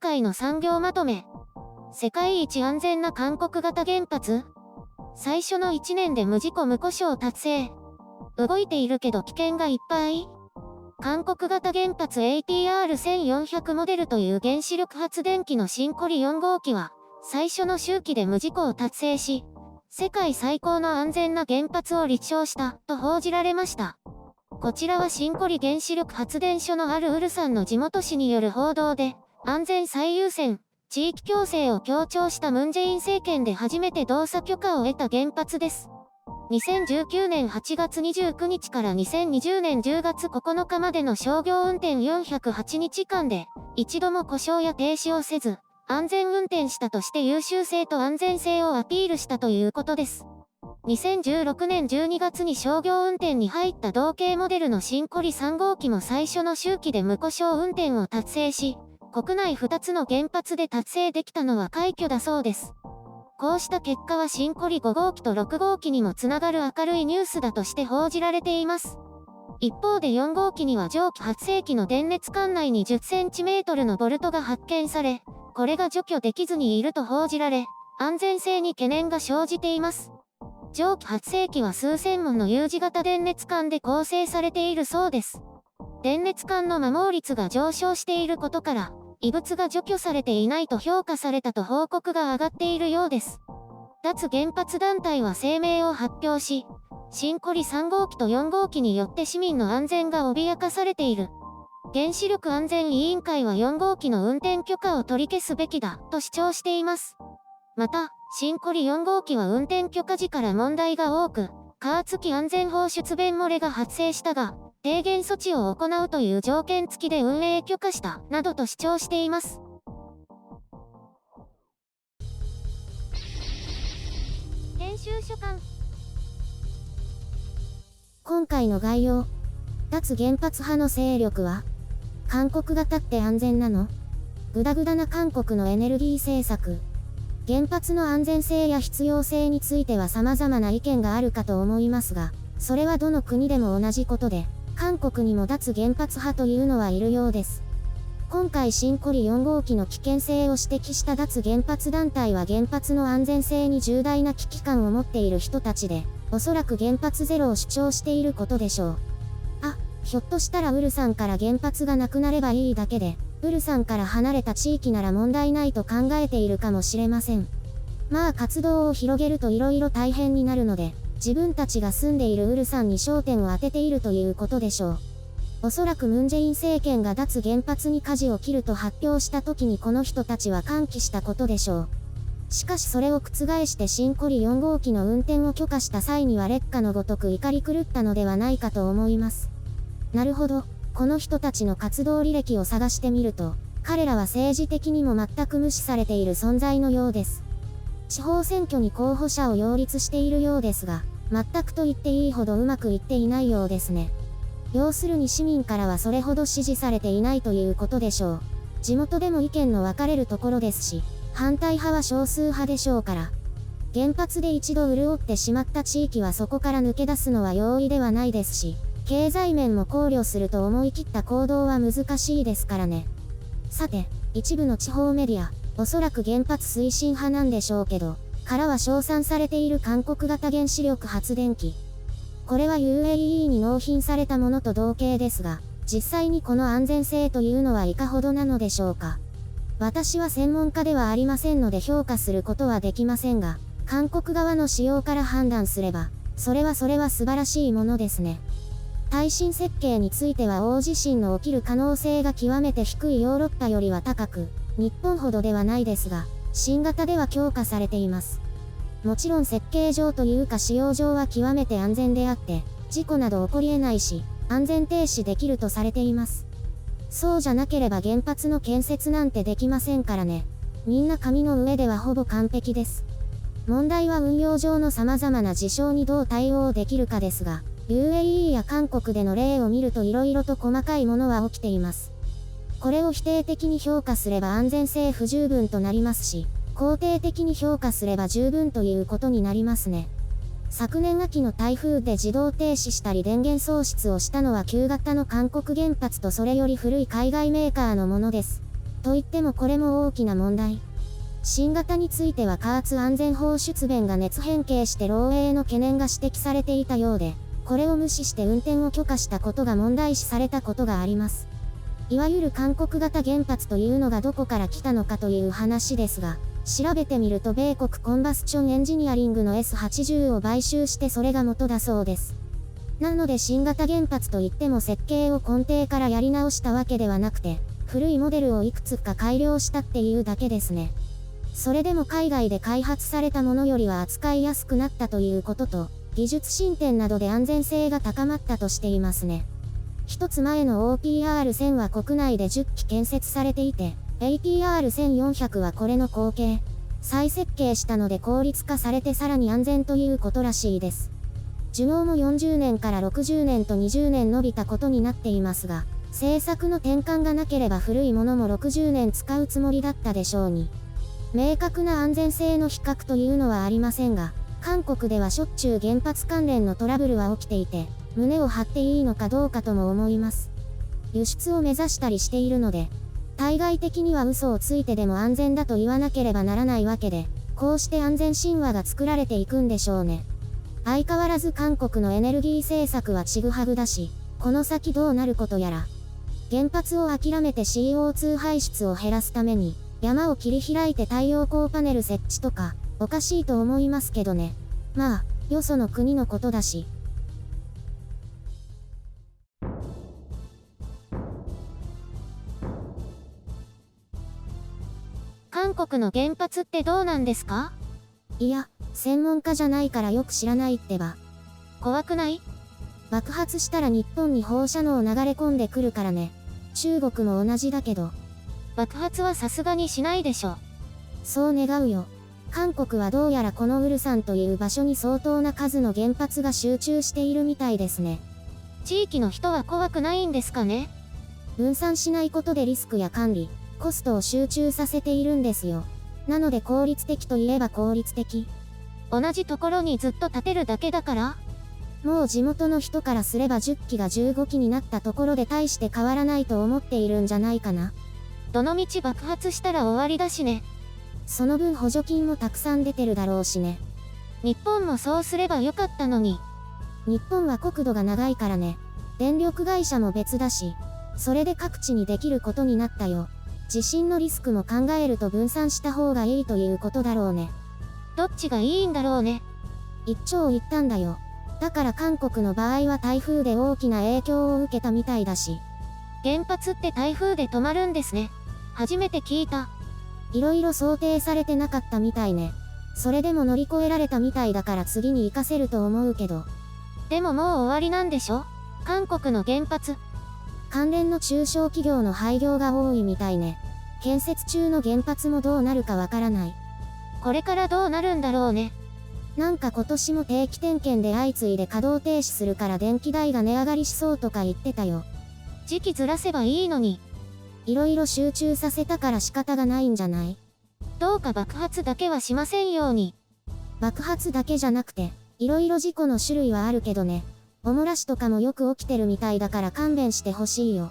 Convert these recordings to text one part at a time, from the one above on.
今回の産業まとめ。世界一安全な韓国型原発？最初の1年で無事故無故障達成。動いているけど危険がいっぱい？韓国型原発 APR1400 モデルという原子力発電機の新コリ4号機は、最初の周期で無事故を達成し、世界最高の安全な原発を立証したと報じられました。こちらは新コリ原子力発電所のあるウルサンの地元紙による報道で、安全最優先、地域共生を強調したムン・ジェイン政権で初めて動作許可を得た原発です。2019年8月29日から2020年10月9日までの商業運転408日間で、一度も故障や停止をせず、安全運転したとして優秀性と安全性をアピールしたということです。2016年12月に商業運転に入った同型モデルの新コリ3号機も最初の周期で無故障運転を達成し、国内2つの原発で達成できたのは快挙だそうです。こうした結果は新コリ5号機と6号機にもつながる明るいニュースだとして報じられています。一方で4号機には蒸気発生器の電熱管内に10センチメートルのボルトが発見され、これが除去できずにいると報じられ、安全性に懸念が生じています。蒸気発生器は数千もの U 字型電熱管で構成されているそうです。電熱管の摩耗率が上昇していることから、異物が除去されていないと評価されたと報告が上がっているようです。脱原発団体は声明を発表し、新コリ3号機と4号機によって市民の安全が脅かされている。原子力安全委員会は4号機の運転許可を取り消すべきだと主張しています。また、新コリ4号機は運転許可時から問題が多く、加圧器安全放出弁漏れが発生したが、低減措置を行うという条件付きで運営許可した、などと主張しています。編集所管。今回の概要。脱原発派の勢力は、韓国型って安全なの？グダグダな韓国のエネルギー政策。原発の安全性や必要性については様々な意見があるかと思いますが、それはどの国でも同じことで、韓国にも脱原発派というのはいるようです。今回新コリ4号機の危険性を指摘した脱原発団体は原発の安全性に重大な危機感を持っている人たちで、おそらく原発ゼロを主張していることでしょう。ひょっとしたらウルサンから原発がなくなればいいだけで、ウルサンから離れた地域なら問題ないと考えているかもしれません。まあ活動を広げると色々大変になるので、自分たちが住んでいるウルサンに焦点を当てているということでしょう。おそらくムン・ジェイン政権が脱原発に舵を切ると発表した時にこの人たちは歓喜したことでしょう。しかしそれを覆して新コリ4号機の運転を許可した際には烈火のごとく怒り狂ったのではないかと思います。なるほど、この人たちの活動履歴を探してみると、彼らは政治的にも全く無視されている存在のようです。地方選挙に候補者を擁立しているようですが、全くと言っていいほどうまくいっていないようですね。要するに市民からはそれほど支持されていないということでしょう。地元でも意見の分かれるところですし、反対派は少数派でしょうから。原発で一度潤ってしまった地域はそこから抜け出すのは容易ではないですし、経済面も考慮すると思い切った行動は難しいですからね。さて、一部の地方メディア、おそらく原発推進派なんでしょうけど、からは称賛されている韓国型原子力発電機。これは UAE に納品されたものと同型ですが、実際にこの安全性というのはいかほどなのでしょうか。私は専門家ではありませんので評価することはできませんが、韓国側の使用から判断すれば、それは素晴らしいものですね。耐震設計については大地震の起きる可能性が極めて低いヨーロッパよりは高く、日本ほどではないですが、新型では強化されています。もちろん設計上というか使用上は極めて安全であって、事故など起こり得ないし、安全停止できるとされています。そうじゃなければ原発の建設なんてできませんからね。みんな紙の上ではほぼ完璧です。問題は運用上の様々な事象にどう対応できるかですが、UAE や韓国での例を見ると色々と細かいものは起きています。これを否定的に評価すれば安全性不十分となりますし、肯定的に評価すれば十分ということになりますね。昨年秋の台風で自動停止したり電源喪失をしたのは旧型の韓国原発とそれより古い海外メーカーのものです。といってもこれも大きな問題。新型については加圧安全法出弁が熱変形して漏洩への懸念が指摘されていたようで、これを無視して運転を許可したことが問題視されたことがあります。いわゆる韓国型原発というのがどこから来たのかという話ですが、調べてみると米国コンバスチョンエンジニアリングの S80 を買収してそれが元だそうです。なので新型原発といっても設計を根底からやり直したわけではなくて、古いモデルをいくつか改良したっていうだけですね。それでも海外で開発されたものよりは扱いやすくなったということと、技術進展などで安全性が高まったとしていますね。一つ前の OPR1000 は国内で10機建設されていて、APR1400 はこれの後継。再設計したので効率化されてさらに安全ということらしいです。寿命も40年から60年と20年伸びたことになっていますが、政策の転換がなければ古いものも60年使うつもりだったでしょうに。明確な安全性の比較というのはありませんが、韓国ではしょっちゅう原発関連のトラブルは起きていて、胸を張っていいのかどうかとも思います。輸出を目指したりしているので、対外的には嘘をついてでも安全だと言わなければならないわけで、こうして安全神話が作られていくんでしょうね。相変わらず韓国のエネルギー政策はちぐはぐだし、この先どうなることやら。原発を諦めて CO2 排出を減らすために、山を切り開いて太陽光パネル設置とか、おかしいと思いますけどね。まあ、よその国のことだし。韓国の原発ってどうなんですか？いや、専門家じゃないからよく知らないってば。怖くない？爆発したら日本に放射能流れ込んでくるからね。中国も同じだけど。爆発はさすがにしないでしょ。そう願うよ。韓国はどうやらこのウルサンという場所に相当な数の原発が集中しているみたいですね。地域の人は怖くないんですかね？分散しないことでリスクや管理、コストを集中させているんですよ。なので効率的といえば効率的。同じところにずっと建てるだけだから？もう地元の人からすれば10機が15機になったところで大して変わらないと思っているんじゃないかな。どのみち爆発したら終わりだしね。その分補助金もたくさん出てるだろうしね。日本もそうすればよかったのに。日本は国土が長いからね。電力会社も別だし、それで各地にできることになったよ。地震のリスクも考えると分散した方がいいということだろうね。どっちがいいんだろうね。一長一短だよ。だから韓国の場合は台風で大きな影響を受けたみたいだし。原発って台風で止まるんですね。初めて聞いた。いろいろ想定されてなかったみたいね。それでも乗り越えられたみたいだから次に活かせると思うけど。でももう終わりなんでしょ？韓国の原発。関連の中小企業の廃業が多いみたいね。建設中の原発もどうなるかわからない。これからどうなるんだろうね。なんか今年も定期点検で相次いで稼働停止するから電気代が値上がりしそうとか言ってたよ。時期ずらせばいいのに。いろいろ集中させたから仕方がないんじゃない？どうか爆発だけはしませんように。爆発だけじゃなくて、いろいろ事故の種類はあるけどね。お漏らしとかもよく起きてるみたいだから勘弁してほしいよ。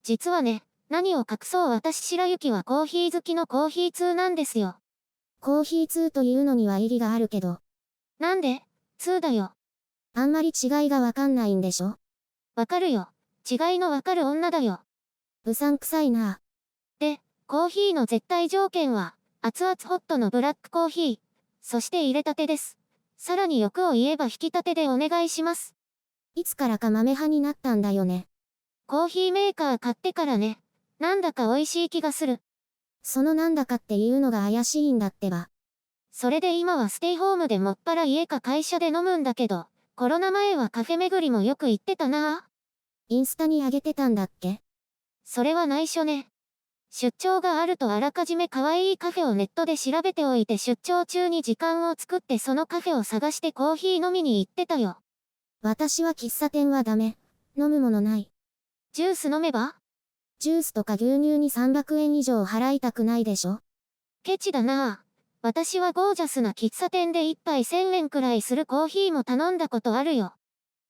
実はね、何を隠そう私白雪はコーヒー好きのコーヒー通なんですよ。コーヒー通というのには意義があるけど。なんで？通だよ。あんまり違いがわかんないんでしょ？わかるよ。違いのわかる女だよ。うさんくさいな。で、コーヒーの絶対条件は、熱々ホットのブラックコーヒー。そして入れたてです。さらに欲を言えば引き立てでお願いします。いつからか豆派になったんだよね。コーヒーメーカー買ってからね。なんだか美味しい気がする。そのなんだかっていうのが怪しいんだってば。それで今はステイホームでもっぱら家か会社で飲むんだけど、コロナ前はカフェ巡りもよく行ってたなぁ。インスタに上げてたんだっけ？それは内緒ね。出張があるとあらかじめ可愛いカフェをネットで調べておいて出張中に時間を作ってそのカフェを探してコーヒー飲みに行ってたよ。私は喫茶店はダメ。飲むものない。ジュース飲めば？ジュースとか牛乳に300円以上払いたくないでしょ？ケチだなぁ。私はゴージャスな喫茶店で一杯1000円くらいするコーヒーも頼んだことあるよ。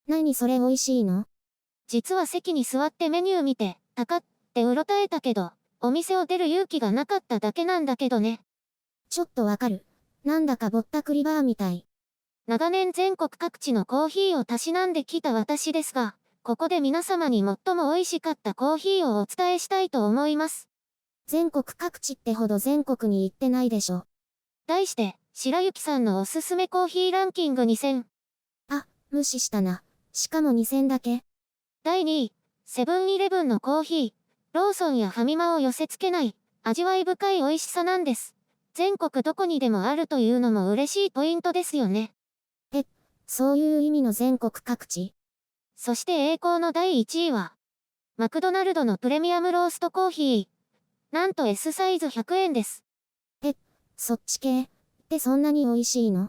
何それ美味しいの？実は席に座ってメニュー見て、高ってうろたえたけど、お店を出る勇気がなかっただけなんだけどね。ちょっとわかる。なんだかぼったくりバーみたい。長年全国各地のコーヒーをたしなんできた私ですが、ここで皆様に最も美味しかったコーヒーをお伝えしたいと思います。全国各地ってほど全国に行ってないでしょ。題して、白雪さんのおすすめコーヒーランキング2000。あ、無視したな。しかも2000だけ。第2位、セブンイレブンのコーヒー。ローソンやファミマを寄せ付けない、味わい深い美味しさなんです。全国どこにでもあるというのも嬉しいポイントですよね。そういう意味の全国各地？そして栄光の第1位は、マクドナルドのプレミアムローストコーヒー。なんと S サイズ100円です。そっち系ってそんなに美味しいの？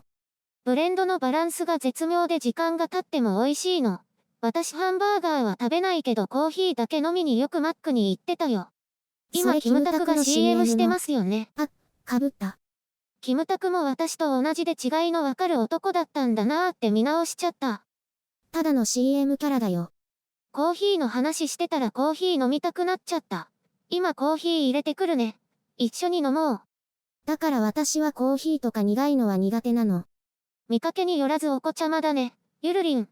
ブレンドのバランスが絶妙で時間が経っても美味しいの。私ハンバーガーは食べないけどコーヒーだけ飲みによくマックに行ってたよ。今それキムタクがキムタクの CM して CM の。ますよね。かぶった。キムタクも私と同じで違いのわかる男だったんだなーって見直しちゃった。ただの CM キャラだよ。コーヒーの話してたらコーヒー飲みたくなっちゃった。今コーヒー入れてくるね。一緒に飲もう。だから私はコーヒーとか苦いのは苦手なの。見かけによらずお子ちゃまだね。ゆるりん。